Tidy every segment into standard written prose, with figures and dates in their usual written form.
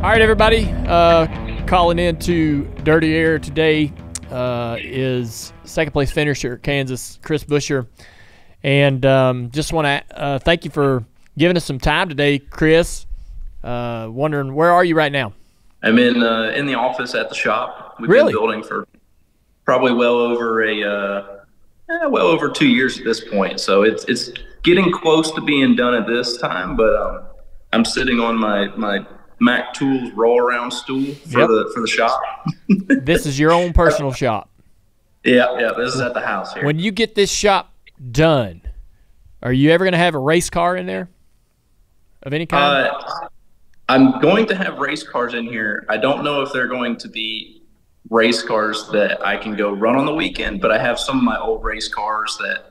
All right, everybody. Calling into Dirty Air today is second place finisher at Kansas, Chris Buescher. And just want to thank you for giving us some time today, Chris. Wondering, where are you right now? I'm in the office at the shop. We've Really? been building for probably well over 2 years at this point. So it's getting close to being done at this time. But I'm sitting on my Mac Tools roll around stool for the shop. This is your own personal shop. Yeah. This is at the house here. When you get this shop done, are you ever going to have a race car in there of any kind? I'm going to have race cars in here. I don't know if they're going to be race cars that I can go run on the weekend, but I have some of my old race cars that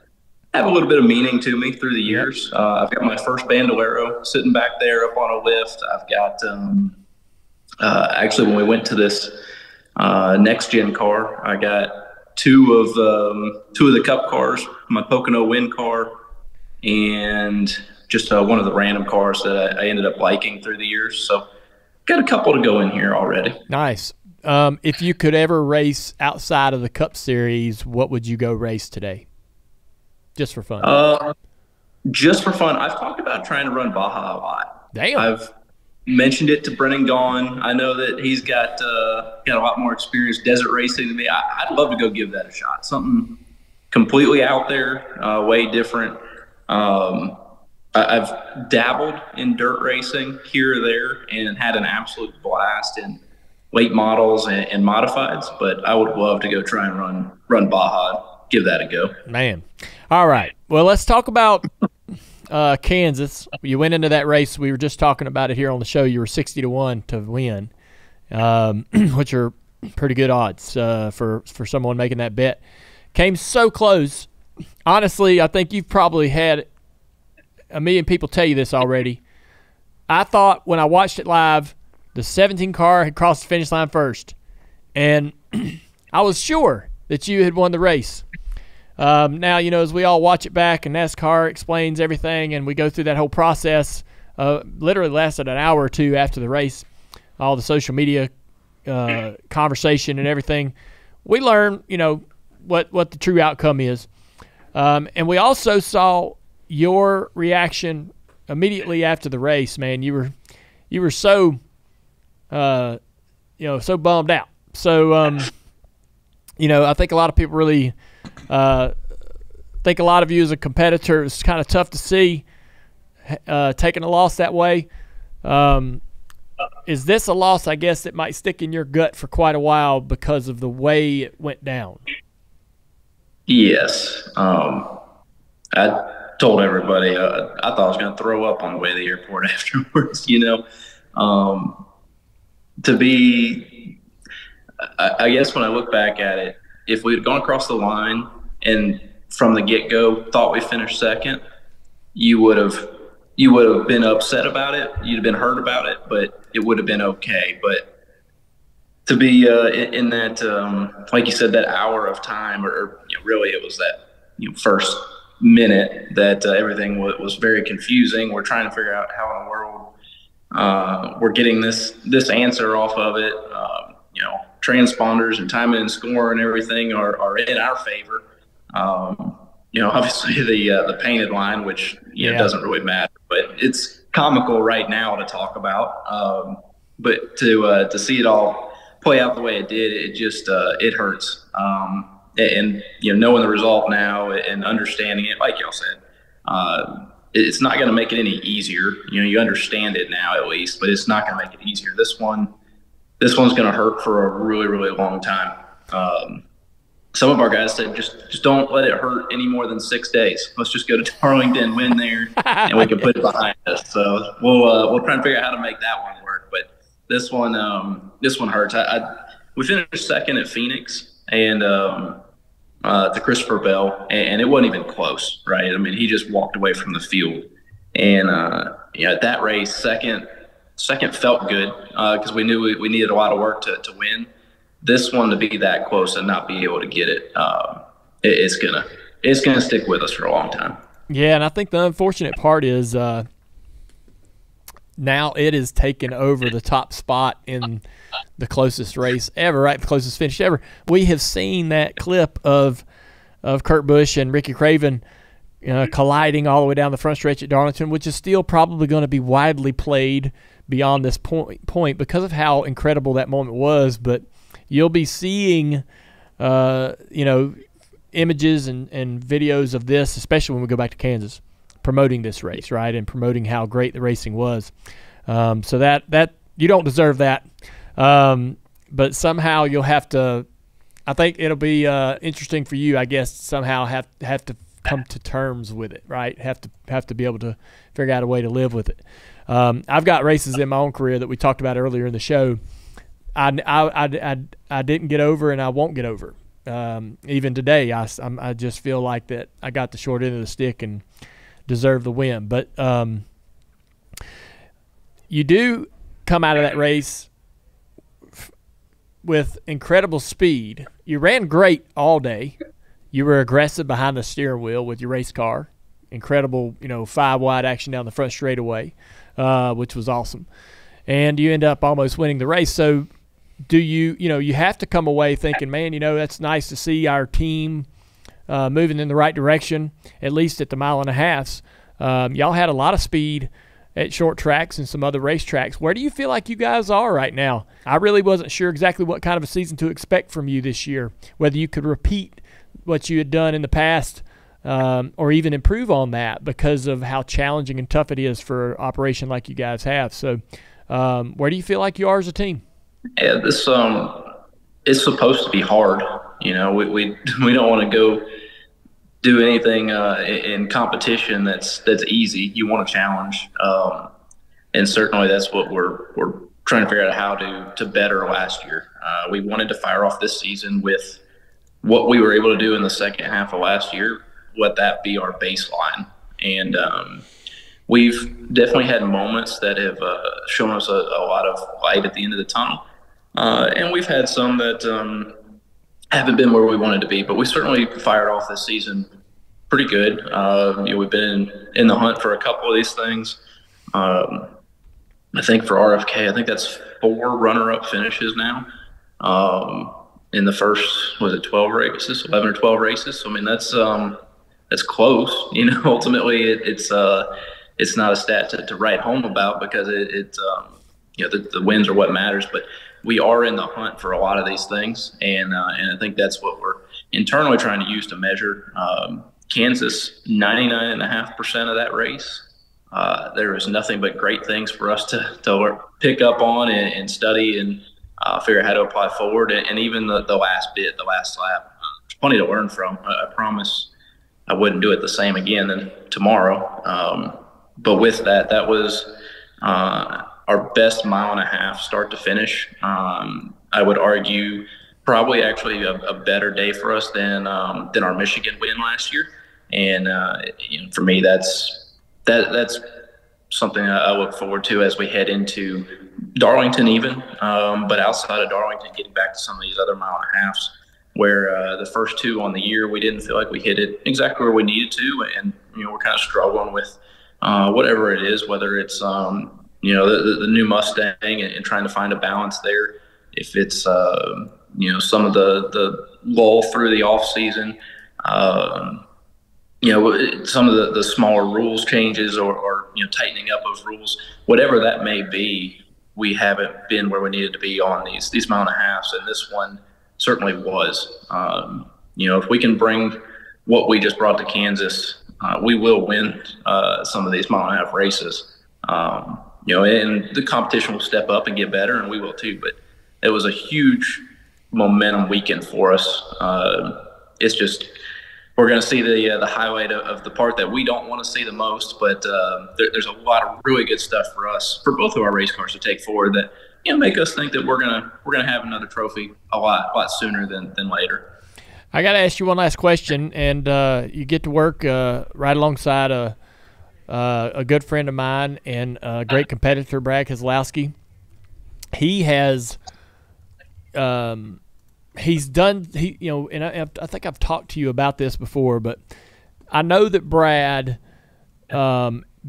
have a little bit of meaning to me through the years. I've got my first Bandolero sitting back there up on a lift. I've got actually, when we went to this next gen car, I got two of the Cup cars, my Pocono Win car, and just one of the random cars that I ended up liking through the years. So got a couple to go in here already. Nice. If you could ever race outside of the Cup Series, what would you go race today? Just for fun. Just for fun. I've talked about trying to run Baja a lot. Damn. I've mentioned it to Brennan Gaughan. I know that he's got a lot more experience desert racing than me. I'd love to go give that a shot. Something completely out there, way different. I've dabbled in dirt racing here or there and had an absolute blast in late models and modifieds, but I would love to go try and run Baja. Give that a go. Man. All right. Well, let's talk about Kansas. You went into that race. We were just talking about it here on the show. You were 60-1 to win, which are pretty good odds for someone making that bet. Came so close. Honestly, I think you've probably had a million people tell you this already. I thought when I watched it live, the 17 car had crossed the finish line first, and I was sure that you had won the race. Now, as we all watch it back and NASCAR explains everything and we go through that whole process, literally lasted an hour or two after the race, all the social media conversation and everything, we learn, what the true outcome is. And we also saw your reaction immediately after the race, man. You were so, so bummed out. So, I think a lot of people really think a lot of you as a competitor. It's kind of tough to see taking a loss that way. Is this a loss, I guess, that might stick in your gut for quite a while because of the way it went down? Yes. I told everybody I thought I was going to throw up on the way to the airport afterwards, I guess when I look back at it, if we had gone across the line and from the get-go thought we finished second, you would have been upset about it. You'd have been hurt about it, but it would have been okay. But to be in that, like you said, that hour of time, or really it was that first minute that everything was very confusing. We're trying to figure out how in the world we're getting this answer off of it. Transponders and timing and score and everything are in our favor. Obviously the painted line, which doesn't really matter, but it's comical right now to talk about. But to see it all play out the way it did, it just it hurts. And knowing the result now and understanding it, like y'all said, it's not going to make it any easier. You understand it now at least, but it's not going to make it easier. This one's going to hurt for a really, really long time. Some of our guys said, just don't let it hurt any more than 6 days. Let's just go to Darlington, win there, and we can put it behind us. So we'll try and figure out how to make that one work. But this one hurts. We finished second at Phoenix and to Christopher Bell, and it wasn't even close, right? I mean, he just walked away from the field, and at that race, second felt good because we knew we needed a lot of work to win. This one, to be that close and not be able to get it, it's gonna stick with us for a long time. Yeah, and I think the unfortunate part is now it is taken over the top spot in the closest race ever, right? The closest finish ever. We have seen that clip of Kurt Busch and Ricky Craven colliding all the way down the front stretch at Darlington, which is still probably going to be widely played beyond this point because of how incredible that moment was. But you'll be seeing, images and videos of this, especially when we go back to Kansas, promoting this race, right, and promoting how great the racing was. So that you don't deserve that, but somehow you'll have to. I think it'll be interesting for you, I guess, somehow have to come to terms with it, right? Have to be able to figure out a way to live with it. I've got races in my own career that we talked about earlier in the show. I didn't get over, and I won't get over. Even today, I just feel like that I got the short end of the stick and deserve the win. But you do come out of that race with incredible speed. You ran great all day. You were aggressive behind the steering wheel with your race car. Incredible, 5-wide action down the front straightaway, which was awesome. And you end up almost winning the race. So do you have to come away thinking, man, that's nice to see our team moving in the right direction, at least at the mile and a half. Y'all had a lot of speed at short tracks and some other racetracks. Where do you feel like you guys are right now? I really wasn't sure exactly what kind of a season to expect from you this year, whether you could repeat what you had done in the past or even improve on that because of how challenging and tough it is for an operation like you guys have. So where do you feel like you are as a team? Yeah, this it's supposed to be hard. We don't want to go do anything in competition that's easy. You want a challenge, and certainly that's what we're trying to figure out how to better last year. We wanted to fire off this season with what we were able to do in the second half of last year. Let that be our baseline, and we've definitely had moments that have shown us a lot of light at the end of the tunnel, and we've had some that haven't been where we wanted to be, but we certainly fired off this season pretty good. We've been in the hunt for a couple of these things. I think for RFK, I think that's 4 runner-up finishes now in the first, 12 races, 11 or 12 races. So, I mean, that's close. Ultimately, it's not a stat to write home about because the wins are what matters, but we are in the hunt for a lot of these things, and I think that's what we're internally trying to use to measure. Kansas, 99.5% of that race, there was nothing but great things for us to pick up on and study and figure out how to apply forward. And even the last lap, there's plenty to learn from. I promise I wouldn't do it the same again tomorrow. But with that was our best mile and a half start to finish. I would argue probably actually a better day for us than our Michigan win last year. And for me, that's something I look forward to as we head into Darlington even. But outside of Darlington, getting back to some of these other mile and a halves where the first 2 on the year, we didn't feel like we hit it exactly where we needed to. And, we're kind of struggling with whatever it is, whether it's the new Mustang and trying to find a balance there. If it's, some of the lull through the off season, some of the smaller rules changes or tightening up of rules, whatever that may be, we haven't been where we needed to be on these mile and a halves. And this one certainly was, if we can bring what we just brought to Kansas, we will win some of these mile and a half races. And the competition will step up and get better, and we will too. But it was a huge momentum weekend for us. It's just we're going to see the highlight of the part that we don't want to see the most. But there's a lot of really good stuff for us, for both of our race cars, to take forward that make us think that we're gonna have another trophy a lot sooner than later. I got to ask you one last question, and you get to work right alongside a good friend of mine and a great competitor, Brad Keselowski. He has, he's done, and I think I've talked to you about this before, but I know that Brad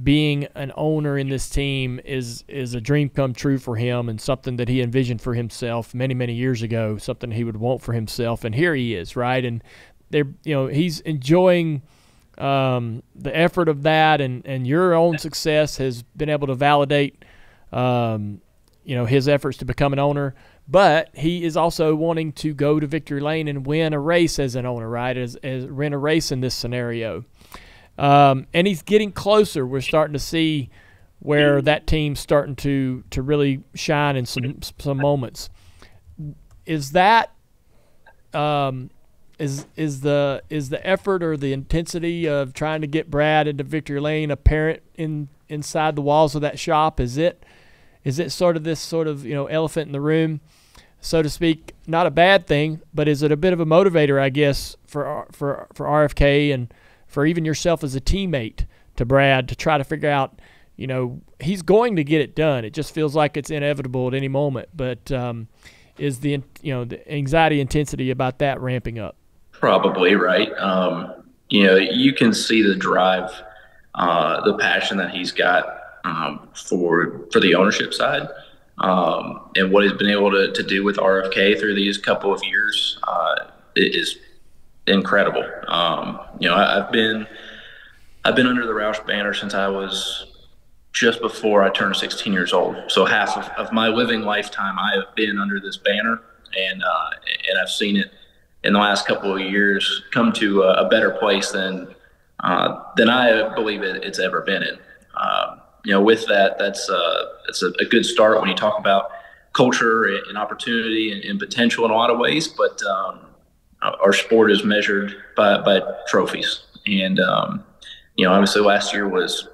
being an owner in this team is a dream come true for him, and something that he envisioned for himself many, many years ago, something he would want for himself. And here he is, right? And they're, he's enjoying the effort of that, and your own success has been able to validate, his efforts to become an owner. But he is also wanting to go to victory lane and win a race as an owner, right? As win a race in this scenario. And he's getting closer. We're starting to see where that team's starting to really shine in some moments. Is that is the effort or the intensity of trying to get Brad into victory lane apparent inside the walls of that shop? Is it sort of this elephant in the room, so to speak? Not a bad thing, but is it a bit of a motivator, I guess, for RFK and for even yourself as a teammate to Brad, to try to figure out, he's going to get it done. It just feels like it's inevitable at any moment. But is the anxiety intensity about that ramping up? Probably, right. You can see the drive, the passion that he's got for the ownership side, and what he's been able to do with RFK through these couple of years is incredible. I've been under the Roush banner since I was just before I turned 16 years old. So half of my living lifetime, I have been under this banner, and I've seen it in the last couple of years come to a better place than I believe it's ever been in. With that, that's a good start when you talk about culture and opportunity and potential in a lot of ways, but our sport is measured by trophies, and obviously last year was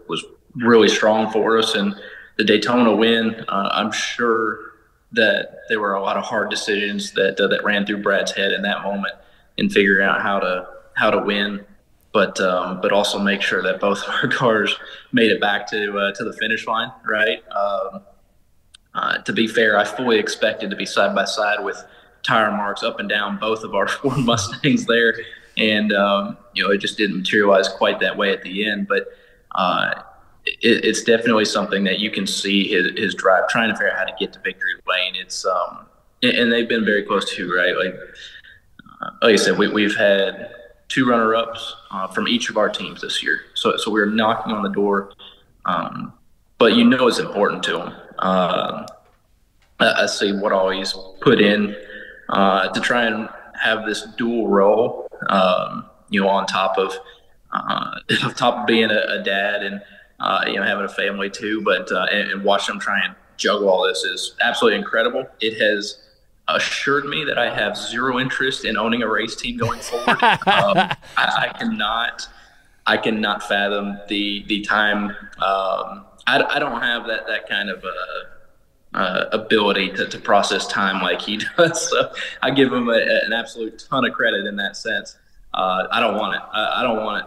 really strong for us, and the Daytona win. I'm sure that there were a lot of hard decisions that ran through Brad's head in that moment in figuring out how to win, but also make sure that both of our cars made it back to the finish line, right? To be fair, I fully expected to be side by side with tire marks up and down both of our Ford Mustangs there, and it just didn't materialize quite that way at the end. But it's definitely something that you can see his drive, trying to figure out how to get to victory lane. It's and they've been very close to, right? Like I said, we've had 2 runner-ups from each of our teams this year, so we're knocking on the door. But it's important to them. I see what all he's put in to try and have this dual role, on top of being a dad and having a family too, but and watch them try and juggle all this is absolutely incredible. It has assured me that I have zero interest in owning a race team going forward. I cannot fathom the time. I don't have that kind of ability to process time like he does. So I give him an absolute ton of credit in that sense. I don't want it. I don't want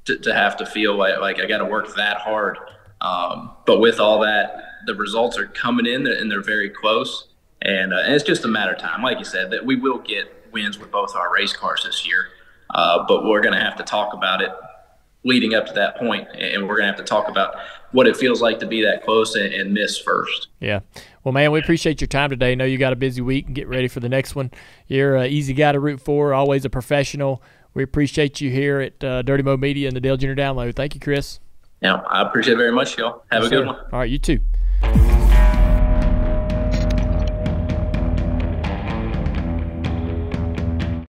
it to have to feel like I got to work that hard. But with all that, the results are coming in and they're very close. And it's just a matter of time. Like you said, that we will get wins with both our race cars this year. But we're going to have to talk about it leading up to that point, and we're going to have to talk about what it feels like to be that close and miss first. Yeah. Well, man, we appreciate your time today. I know you got a busy week and get ready for the next one. You're an easy guy to root for, always a professional. We appreciate you here at Dirty Mo Media and the Dale Jr. Download. Thank you, Chris. Yeah, I appreciate it very much, y'all. Have a good one. All right, you too.